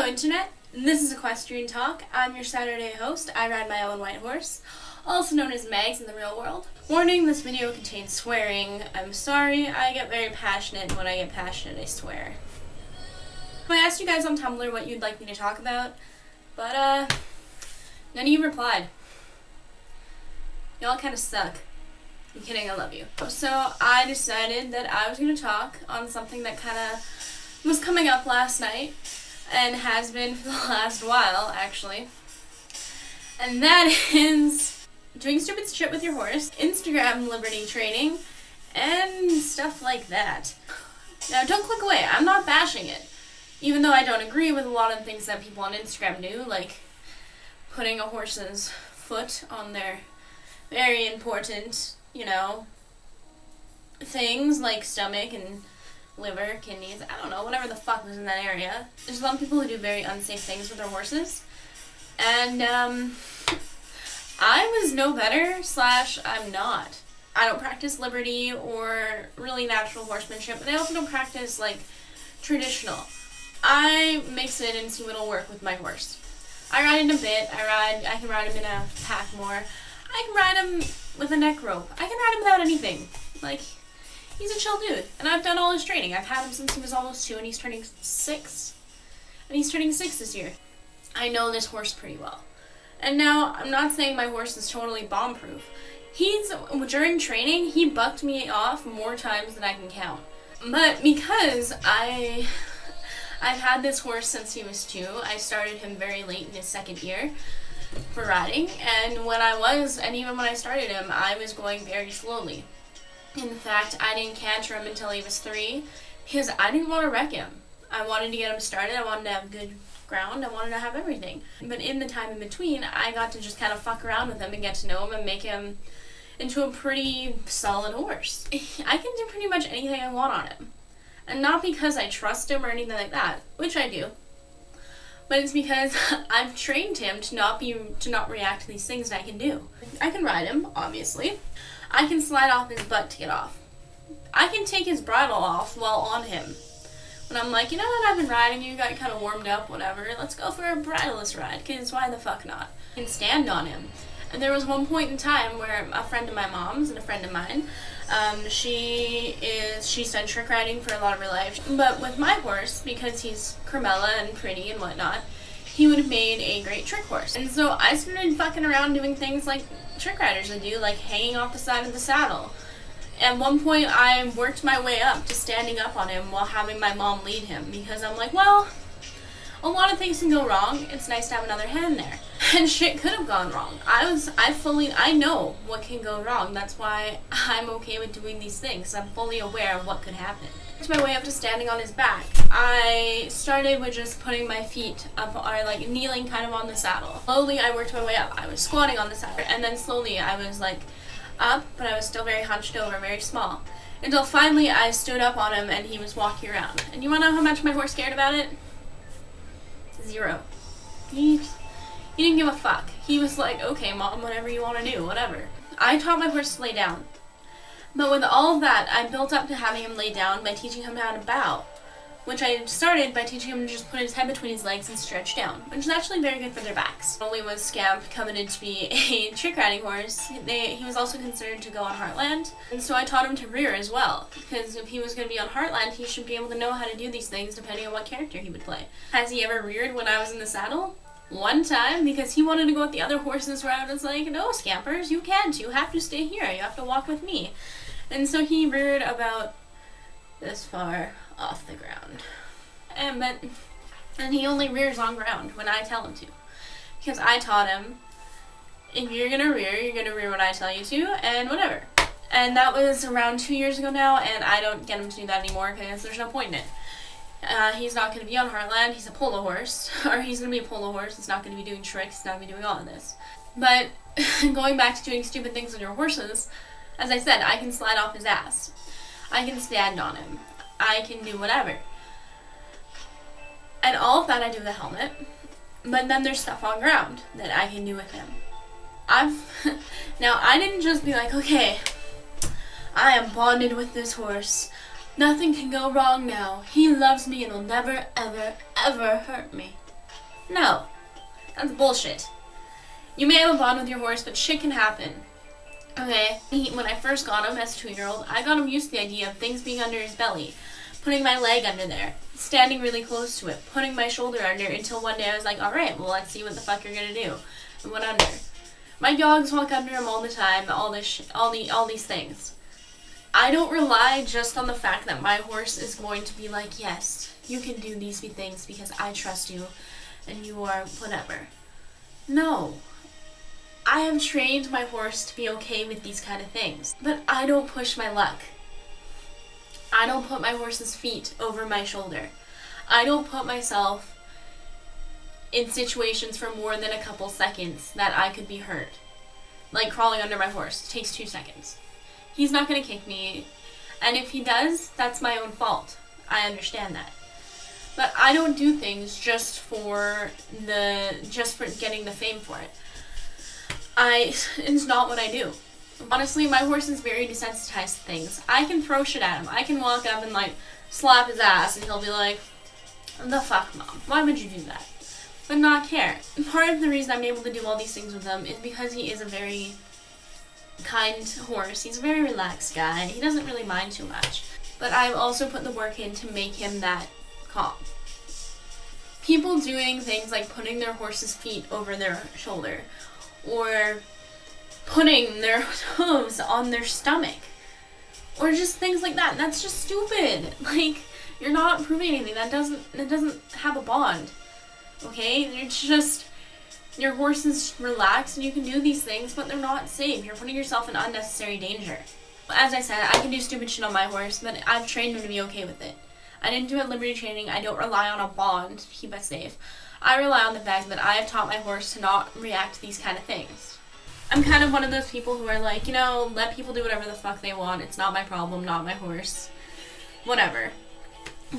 Internet, this is Equestrian Talk. I'm your Saturday host. I ride my own white horse, also known as Mags in the real world. Warning, this video contains swearing. I'm sorry, I get very passionate, and when I get passionate I swear. I asked you guys on Tumblr what you'd like me to talk about, but none of you replied. Y'all kinda suck. I'm kidding, I love you. So I decided that I was going to talk on something that kinda was coming up last night, and has been for the last while, actually. And that is doing stupid shit with your horse, Instagram liberty training, and stuff like that. Now, don't click away. I'm not bashing it. Even though I don't agree with a lot of things that people on Instagram do, like putting a horse's foot on their very important, things like stomach and liver, kidneys, I don't know, whatever the fuck was in that area. There's a lot of people who do very unsafe things with their horses. And, I was no better, / I'm not. I don't practice liberty or really natural horsemanship, but I also don't practice, traditional. I mix it and see what'll work with my horse. I ride in a bit, I can ride him in a pack more. I can ride him with a neck rope. I can ride him without anything. He's a chill dude, and I've done all his training. I've had him since he was almost 2, and he's turning 6. And he's turning 6 this year. I know this horse pretty well. And now, I'm not saying my horse is totally bomb-proof. During training, he bucked me off more times than I can count. But because I've had this horse since he was 2, I started him very late in his 2nd year for riding, and even when I started him, I was going very slowly. In fact, I didn't canter him until he was 3 because I didn't want to wreck him. I wanted to get him started, I wanted to have good ground, I wanted to have everything. But in the time in between, I got to just kind of fuck around with him and get to know him and make him into a pretty solid horse. I can do pretty much anything I want on him. And not because I trust him or anything like that, which I do. But it's because I've trained him to not react to these things that I can do. I can ride him, obviously. I can slide off his butt to get off. I can take his bridle off while on him. When I'm like, you know what, I've been riding, you got kind of warmed up, whatever, let's go for a bridleless ride, because why the fuck not? I can stand on him. And there was one point in time where a friend of my mom's and a friend of mine, she's done trick riding for a lot of her life. But with my horse, because he's Carmella and pretty and whatnot, he would have made a great trick horse. And so I started fucking around doing things like trick riders would do, like hanging off the side of the saddle. At one point, I worked my way up to standing up on him while having my mom lead him, because I'm like, well, a lot of things can go wrong. It's nice to have another hand there. And shit could have gone wrong. I know what can go wrong. That's why I'm okay with doing these things. I'm fully aware of what could happen. To my way up to standing on his back, I started with just putting my feet up, or kneeling kind of on the saddle. Slowly, I worked my way up. I was squatting on the saddle, and then slowly I was up, but I was still very hunched over, very small. Until finally I stood up on him and he was walking around. And you wanna know how much my horse cared about it? 0. He didn't give a fuck. He was like, okay, Mom, whatever you want to do, whatever. I taught my horse to lay down. But with all of that, I built up to having him lay down by teaching him how to bow, which I started by teaching him to just put his head between his legs and stretch down, which is actually very good for their backs. Not only was Scamp coveted to be a trick riding horse, he was also considered to go on Heartland, and so I taught him to rear as well, because if he was going to be on Heartland, he should be able to know how to do these things depending on what character he would play. Has he ever reared when I was in the saddle? One time, because he wanted to go with the other horses route. It's like, no, Scampers, you can't. You have to stay here. You have to walk with me. And so he reared about this far off the ground. And he only rears on ground when I tell him to. Because I taught him, if you're going to rear when I tell you to, and whatever. And that was around 2 years ago now, and I don't get him to do that anymore because there's no point in it. He's not going to be on Heartland, he's a polo horse, or he's going to be a polo horse, he's not going to be doing tricks, he's not going to be doing all of this. But, going back to doing stupid things with your horses, as I said, I can slide off his ass. I can stand on him. I can do whatever. And all of that I do with a helmet, but then there's stuff on ground that I can do with him. Now, I didn't just be like, okay, I am bonded with this horse. Nothing can go wrong now. He loves me and will never, ever, ever hurt me. No. That's bullshit. You may have a bond with your horse, but shit can happen. Okay? When I first got him as a 2-year-old, I got him used to the idea of things being under his belly. Putting my leg under there. Standing really close to it. Putting my shoulder under until one day I was like, alright, well, let's see what the fuck you're gonna do. And went under. My dogs walk under him all the time, all these things. I don't rely just on the fact that my horse is going to be like, yes, you can do these things because I trust you and you are whatever. No. I have trained my horse to be okay with these kind of things, but I don't push my luck. I don't put my horse's feet over my shoulder. I don't put myself in situations for more than a couple seconds that I could be hurt. Like crawling under my horse. It takes 2 seconds. He's not going to kick me, and if he does, that's my own fault. I understand that. But I don't do things just for getting the fame for it. It's not what I do. Honestly, my horse is very desensitized to things. I can throw shit at him. I can walk up and like slap his ass and he'll be like, the fuck, Mom? Why would you do that? But not care. And part of the reason I'm able to do all these things with him is because he is a very kind horse. He's a very relaxed guy. He doesn't really mind too much. But I've also put the work in to make him that calm. People doing things like putting their horse's feet over their shoulder or putting their hooves on their stomach or just things like that. That's just stupid. Like, you're not proving anything. That doesn't have a bond. Okay? It's just your horse is relaxed and you can do these things, but they're not safe. You're putting yourself in unnecessary danger. As I said, I can do stupid shit on my horse, but I've trained him to be okay with it. I didn't do it liberty training. I don't rely on a bond to keep us safe. I rely on the fact that I have taught my horse to not react to these kind of things. I'm kind of one of those people who are like, you know, let people do whatever the fuck they want. It's not my problem, not my horse. Whatever.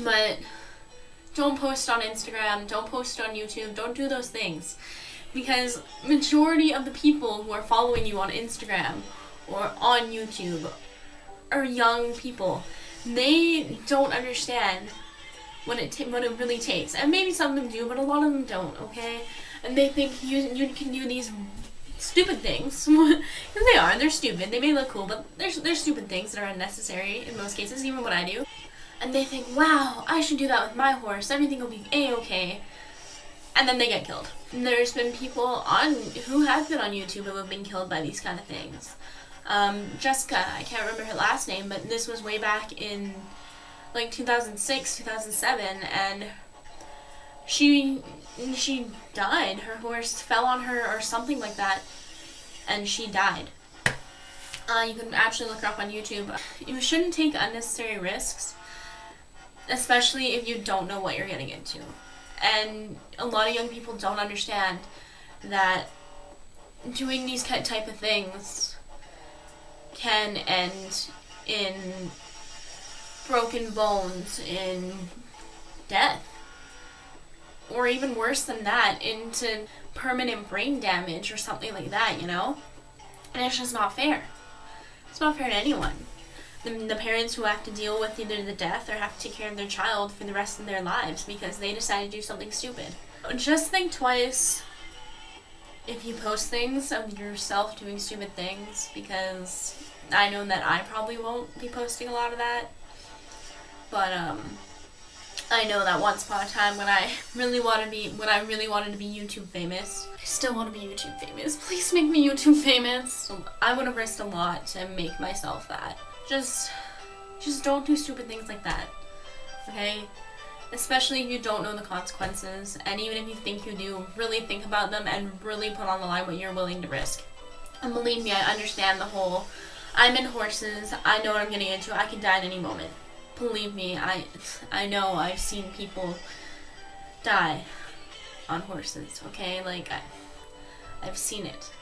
But don't post on Instagram, don't post on YouTube, don't do those things. Because majority of the people who are following you on Instagram or on YouTube are young people. They don't understand what it really takes. And maybe some of them do, but a lot of them don't, okay? And they think you can do these stupid things. Because they're stupid. They may look cool, but they're stupid things that are unnecessary in most cases, even what I do. And they think, wow, I should do that with my horse. Everything will be A-okay. And then they get killed. And there's been people who have been on YouTube who have been killed by these kind of things. Jessica, I can't remember her last name, but this was way back in like 2006, 2007, and she died. Her horse fell on her or something like that, and she died. You can actually look her up on YouTube. You shouldn't take unnecessary risks, especially if you don't know what you're getting into. And a lot of young people don't understand that doing these type of things can end in broken bones, in death, or even worse than that, into permanent brain damage or something like that, you know? And it's just not fair. It's not fair to anyone. The parents who have to deal with either the death or have to take care of their child for the rest of their lives because they decided to do something stupid. Just think twice if you post things of yourself doing stupid things, because I know that I probably won't be posting a lot of that. But I know that once upon a time when I really wanted to be YouTube famous, I still want to be YouTube famous. Please make me YouTube famous. I would have risked a lot to make myself that. Just don't do stupid things like that, okay? Especially if you don't know the consequences, and even if you think you do, really think about them and really put on the line what you're willing to risk. And believe me, I understand the whole, I'm in horses, I know what I'm getting into, I could die at any moment. Believe me, I know, I've seen people die on horses, okay? Like, I've seen it.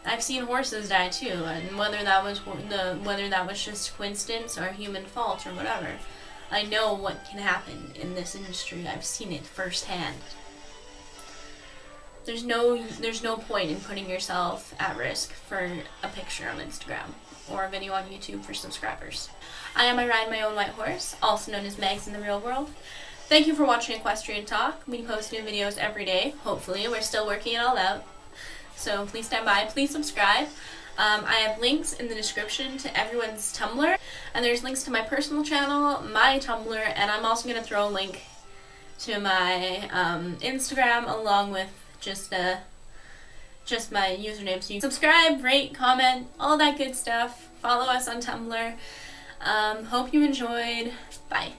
I've seen horses die too, and whether that was just coincidence or human fault or whatever, I know what can happen in this industry. I've seen it firsthand. There's no point in putting yourself at risk for a picture on Instagram or a video on YouTube for subscribers. I ride my own white horse, also known as Megs in the real world. Thank you for watching Equestrian Talk. We post new videos every day, hopefully. We're still working it all out. So please stand by. Please subscribe. I have links in the description to everyone's Tumblr. And there's links to my personal channel, my Tumblr, and I'm also going to throw a link to my Instagram along with just my username. So you can subscribe, rate, comment, all that good stuff. Follow us on Tumblr. Hope you enjoyed. Bye.